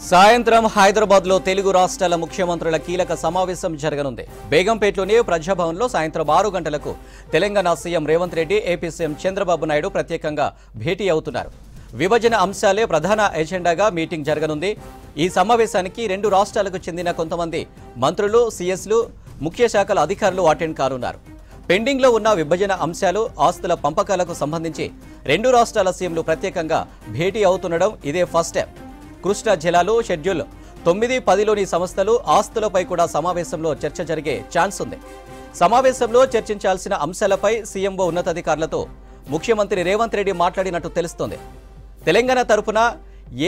సాయంత్రం హైదరాబాద్ లో తెలుగు రాష్ట్రాల ముఖ్యమంత్రుల కీలక సమావేశం జరగనుంది. బేగంపేటలోని ప్రజాభవన్లో సాయంత్రం 6 గంటలకు Telangana CM Revanth Reddy, AP CM Chandrababu Naidu ప్రత్యేకంగా భేటీ అవుతున్నారు. విభజన అంశాలే ప్రధాన ఎజెండాగా మీటింగ్ జరగనుంది. ఈ సమావేశానికి 2 రాష్ట్రాలకు చెందిన కొంతమంది మంత్రులు, సీఎస్లు, ముఖ్య శాఖల అధికారులు అటెండ్ కానున్నారు. పెండింగ్లో ఉన్న విభజన అంశాలు, ఆస్తుల పంపకాలకు సంబంధించి 2 రాష్ట్రాల సీఎంలు ప్రత్యేకంగా భేటీ అవుతుండడం ఇదే ఫస్ట్ టైం. కృష్ణా జిల్లాలో షెడ్యూల్ 9-10లోని సంస్థలు, ఆస్తులపై కూడా సమావేశంలో చర్చ జరిగే ఛాన్స్ ఉంది. సమావేశంలో చర్చించాల్సిన అంశాలపై సీఎంఓ ఉన్నతాధికారులతో ముఖ్యమంత్రి రేవంత్ రెడ్డి మాట్లాడినట్టు తెలుస్తోంది. తెలంగాణ తరపున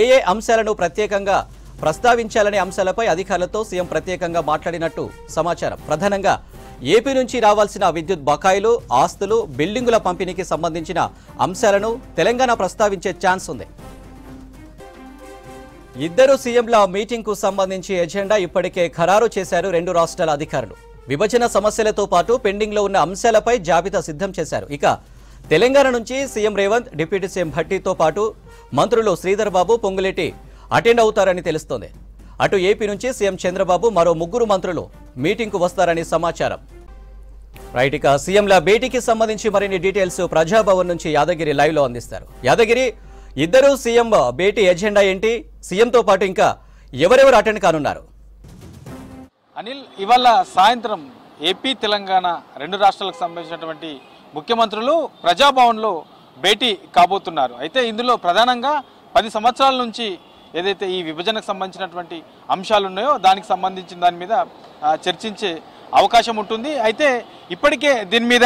ఏ అంశాలను ప్రత్యేకంగా ప్రస్తావించాలనే అంశాలపై అధికారులతో సీఎం ప్రత్యేకంగా మాట్లాడినట్టు సమాచారం. ప్రధానంగా ఏపీ నుంచి రావాల్సిన విద్యుత్ బకాయిలు, ఆస్తులు, బిల్డింగుల పంపిణీకి సంబంధించిన అంశాలను తెలంగాణ ప్రస్తావించే ఛాన్స్ ఉంది. ఇద్దరు సీఎంల మీటింగ్కు సంబంధించి ఎజెండా ఇప్పటికే ఖరారు చేశారు 2 రాష్ట్రాల అధికారులు. విభజన సమస్యలతో పాటు పెండింగ్లో ఉన్న అంశాలపై జాబితా సిద్ధం చేశారు. ఇక తెలంగాణ నుంచి సీఎం రేవంత్, డిప్యూటీ సీఎం భట్టితో పాటు మంత్రులు శ్రీధర్ బాబు, పొంగులేటి అటెండ్ అవుతారని తెలుస్తోంది. అటు ఏపీ నుంచి సీఎం చంద్రబాబు, మరో 3 మంత్రులు మీటింగ్కు వస్తారని సమాచారం. రైట్, ఇక సీఎంల భేటీకి సంబంధించి మరిన్ని డీటెయిల్స్ ప్రజాభవన్ నుంచి యాదగిరి లైవ్ లో అందిస్తారు. యాదగిరి, ఇద్దరు సీఎం భేటీ ఎజెండా ఏంటి? సీఎంతో పాటు ఇంకా ఎవరెవరు అటెండ్ కానున్నారు? అనిల్, ఇవాళ సాయంత్రం ఏపీ, తెలంగాణ 2 రాష్ట్రాలకు సంబంధించినటువంటి ముఖ్యమంత్రులు ప్రజాభవన్లో భేటీ కాబోతున్నారు. అయితే ఇందులో ప్రధానంగా 10 సంవత్సరాల నుంచి ఏదైతే ఈ విభజనకు సంబంధించినటువంటి అంశాలు ఉన్నాయో దానికి సంబంధించిన దాని మీద చర్చించే అవకాశం ఉంటుంది. అయితే ఇప్పటికే దీని మీద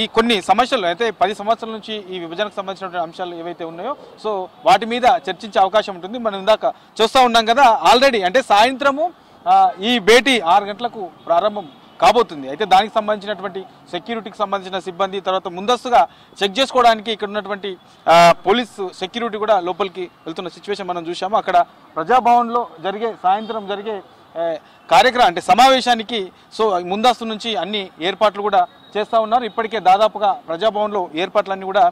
ఈ కొన్ని సమస్యలు, అయితే 10 సంవత్సరాల నుంచి ఈ విభజనకు సంబంధించినటువంటి అంశాలు ఏవైతే ఉన్నాయో సో వాటి మీద చర్చించే అవకాశం ఉంటుంది. మనం ఇందాక చూస్తూ ఉన్నాం కదా, ఆల్రెడీ అంటే సాయంత్రము ఈ భేటీ 6 గంటలకు ప్రారంభం కాబోతుంది. అయితే దానికి సంబంధించినటువంటి సెక్యూరిటీకి సంబంధించిన సిబ్బంది, తర్వాత ముందస్తుగా చెక్ చేసుకోవడానికి ఇక్కడ ఉన్నటువంటి పోలీసు సెక్యూరిటీ కూడా లోపలికి వెళ్తున్న సిచ్యువేషన్ మనం చూసాము. అక్కడ ప్రజాభవన్లో సాయంత్రం జరిగే కార్యక్రమం అంటే సమావేశానికి సో ముందస్తు నుంచి అన్ని ఏర్పాట్లు కూడా చేస్తూ ఉన్నారు. ఇప్పటికే దాదాపుగా ప్రజాభవన్లో ఏర్పాట్లన్నీ కూడా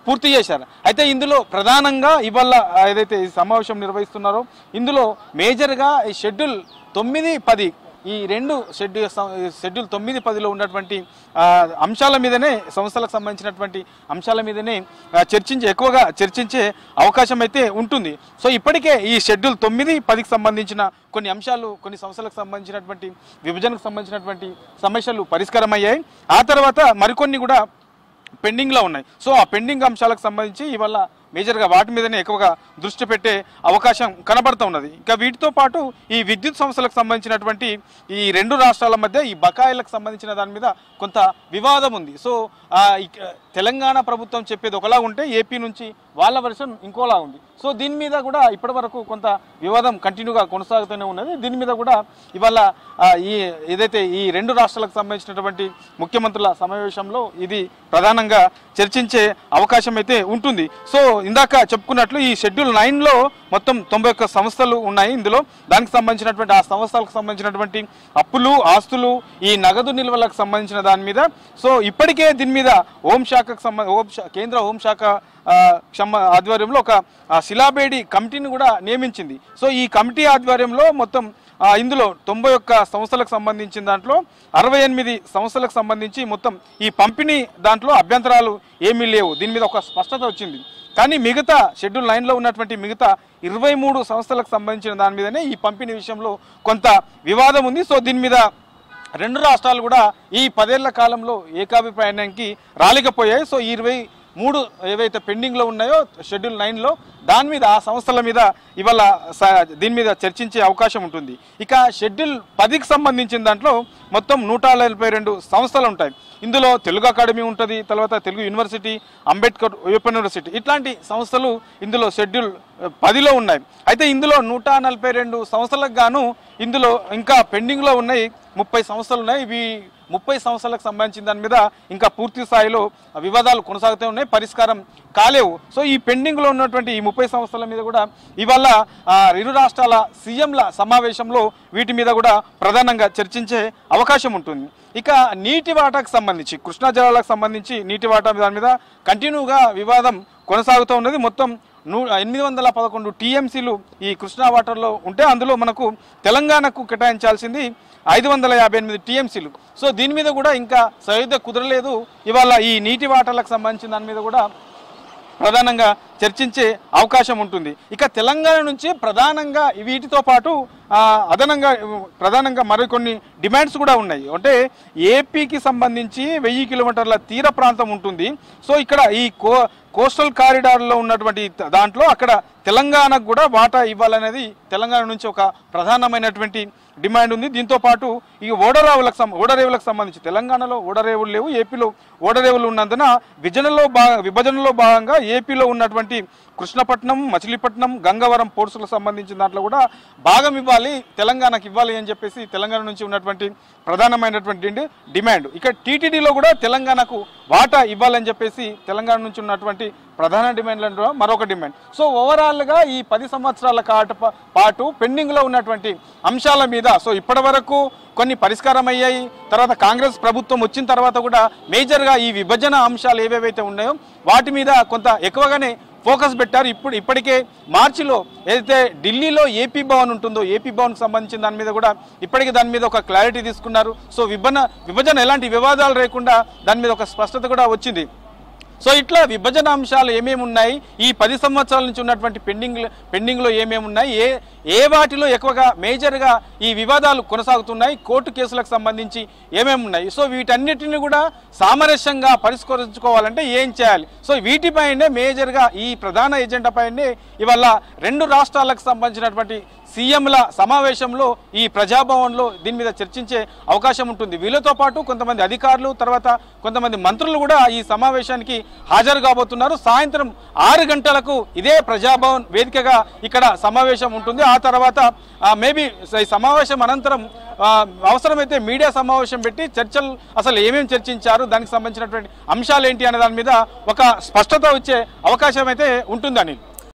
పూర్తి చేశారు. అయితే ఇందులో ప్రధానంగా ఇవాళ ఏదైతే ఈ సమావేశం నిర్వహిస్తున్నారో ఇందులో మేజర్గా ఈ షెడ్యూల్ 9-10 ఈ 2 షెడ్యూల్ 9-10లో ఉన్నటువంటి అంశాల మీదనే, సంస్థలకు సంబంధించినటువంటి అంశాల మీదనే ఎక్కువగా చర్చించే అవకాశం అయితే ఉంటుంది. సో ఇప్పటికే ఈ షెడ్యూల్ 9-10కి సంబంధించిన కొన్ని అంశాలు, కొన్ని సంస్థలకు సంబంధించినటువంటి విభజనకు సంబంధించినటువంటి సమస్యలు పరిష్కారమయ్యాయి. ఆ తర్వాత మరికొన్ని కూడా పెండింగ్లో ఉన్నాయి. సో ఆ పెండింగ్ అంశాలకు సంబంధించి ఇవాళ మేజర్గా వాటి మీదనే ఎక్కువగా దృష్టి పెట్టే అవకాశం కనబడుతూ ఉన్నది. ఇంకా వీటితో పాటు ఈ విద్యుత్ సంస్థలకు సంబంధించినటువంటి ఈ 2 రాష్ట్రాల మధ్య ఈ బకాయిలకు సంబంధించిన దాని మీద కొంత వివాదం ఉంది. సో తెలంగాణ ప్రభుత్వం చెప్పేది ఒకలా ఉంటే ఏపీ నుంచి వాళ్ళ వర్షన్ ఇంకోలా ఉంది. సో దీని మీద కూడా ఇప్పటి వరకు కొంత వివాదం కంటిన్యూగా కొనసాగుతూనే ఉన్నది. దీని మీద కూడా ఇవాళ ఏదైతే ఈ 2 రాష్ట్రాలకు సంబంధించినటువంటి ముఖ్యమంత్రుల సమావేశంలో ఇది ప్రధానంగా చర్చించే అవకాశం అయితే ఉంటుంది. సో ఇందాక చెప్పుకున్నట్లు ఈ షెడ్యూల్ 9లో మొత్తం 91 సంస్థలు ఉన్నాయి. ఇందులో దానికి సంబంధించినటువంటి ఆ సంస్థలకు సంబంధించినటువంటి అప్పులు, ఆస్తులు, ఈ నగదు నిల్వలకు సంబంధించిన దాని మీద సో ఇప్పటికే దీని మీద కేంద్ర హోంశాఖ ఆధ్వర్యంలో ఒక శిలాబేడి కమిటీని కూడా నియమించింది. సో ఈ కమిటీ ఆధ్వర్యంలో మొత్తం ఇందులో 91 సంస్థలకు సంబంధించిన దాంట్లో 68 సంస్థలకు సంబంధించి మొత్తం ఈ పంపిణీ దాంట్లో అభ్యంతరాలు ఏమీ లేవు. దీని మీద ఒక స్పష్టత వచ్చింది. కానీ మిగతా షెడ్యూల్ 9లో ఉన్నటువంటి మిగతా 23 సంస్థలకు సంబంధించిన దాని మీదనే ఈ పంపిణీ విషయంలో కొంత వివాదం ఉంది. సో దీని మీద 2 రాష్ట్రాలు కూడా ఈ 10 ఏళ్ల కాలంలో ఏకాభిప్రాయానికి రాలేకపోయాయి. సో 23 ఏవైతే పెండింగ్లో ఉన్నాయో షెడ్యూల్ 9లో దాని మీద, ఆ సంస్థల మీద ఇవాళ దీని మీద చర్చించే అవకాశం ఉంటుంది. ఇక షెడ్యూల్ 10కి సంబంధించిన దాంట్లో మొత్తం 142 సంస్థలు ఉంటాయి. ఇందులో తెలుగు అకాడమీ ఉంటుంది, తర్వాత Telugu university, Ambedkar open university, ఇట్లాంటి సంస్థలు ఇందులో షెడ్యూల్ 10లో ఉన్నాయి. అయితే ఇందులో 142 సంస్థలకు గాను ఇందులో ఇంకా పెండింగ్లో ఉన్నాయి 30 సంస్థలు ఉన్నాయి. ఇవి 30 సంస్థలకు సంబంధించిన దాని మీద ఇంకా పూర్తి స్థాయిలో వివాదాలు కొనసాగుతూ ఉన్నాయి, పరిష్కారం కాలేవు. సో ఈ పెండింగ్లో ఉన్నటువంటి ఈ 30 సంస్థల మీద కూడా ఇవాళ 2 రాష్ట్రాల సీఎంల సమావేశంలో వీటి మీద కూడా ప్రధానంగా చర్చించే అవకాశం ఉంటుంది. ఇక నీటి వాటాకు సంబంధించి, కృష్ణా జలాలకు సంబంధించి నీటి వాటా దాని మీద కంటిన్యూగా వివాదం కొనసాగుతూ ఉన్నది. మొత్తం 811 టీఎంసీలు ఈ కృష్ణా వాటర్లో ఉంటే అందులో మనకు తెలంగాణకు కేటాయించాల్సింది 558 టీఎంసీలు. సో దీని మీద కూడా ఇంకా సరిగ్గా కుదరలేదు. ఇవాళ ఈ నీటి వాటర్లకు సంబంధించిన దాని మీద కూడా ప్రధానంగా చర్చించే అవకాశం ఉంటుంది. ఇక తెలంగాణ నుంచి ప్రధానంగా వీటితో పాటు అదనంగా ప్రధానంగా మరికొన్ని డిమాండ్స్ కూడా ఉన్నాయి. అంటే ఏపీకి సంబంధించి 1000 కిలోమీటర్ల తీర ప్రాంతం ఉంటుంది. సో ఇక్కడ ఈ కోస్టల్ కారిడార్లో ఉన్నటువంటి దాంట్లో అక్కడ తెలంగాణకు కూడా వాటా ఇవ్వాలనేది తెలంగాణ నుంచి ఒక ప్రధానమైనటువంటి డిమాండ్ ఉంది. దీంతో పాటు ఈ ఓడరేవులకు సంబంధించి తెలంగాణలో ఓడరేవులు లేవు, ఏపీలో ఓడరేవులు ఉన్నందున విభజనలో భాగంగా ఏపీలో ఉన్నటువంటి కృష్ణపట్నం, మచిలీపట్నం, గంగవరం పోర్ట్స్లకు సంబంధించిన దాంట్లో కూడా భాగం ఇవ్వాలి, తెలంగాణకు ఇవ్వాలి అని చెప్పేసి తెలంగాణ నుంచి ఉన్నటువంటి ప్రధానమైనటువంటి డిమాండ్. ఇక టీటీడీలో కూడా తెలంగాణకు వాటా ఇవ్వాలని చెప్పేసి తెలంగాణ నుంచి ఉన్నటువంటి ప్రధాన డిమాండ్లలో మరొక డిమాండ్. సో ఓవరాల్గా ఈ 10 సంవత్సరాల పాటు పెండింగ్లో ఉన్నటువంటి అంశాల మీద సో ఇప్పటి వరకు కొన్ని పరిష్కారం అయ్యాయి. తర్వాత కాంగ్రెస్ ప్రభుత్వం వచ్చిన తర్వాత కూడా మేజర్గా ఈ విభజన అంశాలు ఏవేవైతే ఉన్నాయో వాటి మీద కొంత ఎక్కువగానే ఫోకస్ పెట్టారు. ఇప్పటికే మార్చిలో ఏదైతే ఢిల్లీలో ఏపీ భవన్ ఉంటుందో ఏపీ భవన్కి సంబంధించిన దాని మీద కూడా ఇప్పటికే దాని మీద ఒక క్లారిటీ తీసుకున్నారు. సో విభజన ఎలాంటి వివాదాలు లేకుండా దాని మీద ఒక స్పష్టత కూడా వచ్చింది. సో ఇట్లా విభజన అంశాలు ఏమేమి ఉన్నాయి, ఈ 10 సంవత్సరాల నుంచి ఉన్నటువంటి పెండింగ్లో ఏమేమి ఉన్నాయి, ఏ వాటిలో ఎక్కువగా మేజర్గా ఈ వివాదాలు కొనసాగుతున్నాయి, కోర్టు కేసులకు సంబంధించి ఏమేమి ఉన్నాయి, సో వీటన్నిటిని కూడా సామరస్యంగా పరిష్కరించుకోవాలంటే ఏం చేయాలి, సో వీటిపైనే మేజర్గా ఈ ప్రధాన ఎజెండా పైనే ఇవాళ 2 రాష్ట్రాలకు సంబంధించినటువంటి సీఎంల సమావేశంలో ఈ ప్రజాభవన్లో దీని మీద చర్చించే అవకాశం ఉంటుంది. వీళ్ళతో పాటు కొంతమంది అధికారులు తర్వాత కొంతమంది మంత్రులు కూడా ఈ సమావేశానికి హాజరు కాబోతున్నారు. సాయంత్రం 6 గంటలకు ఇదే ప్రజాభవన్ వేదికగా ఇక్కడ సమావేశం ఉంటుంది. ఆ తర్వాత మేబీ ఈ సమావేశం అనంతరం అవసరమైతే మీడియా సమావేశం పెట్టి చర్చలు అసలు ఏమేమి చర్చించారు, దానికి సంబంధించినటువంటి అంశాలు ఏంటి అనే దాని మీద ఒక స్పష్టత వచ్చే అవకాశం అయితే ఉంటుందని.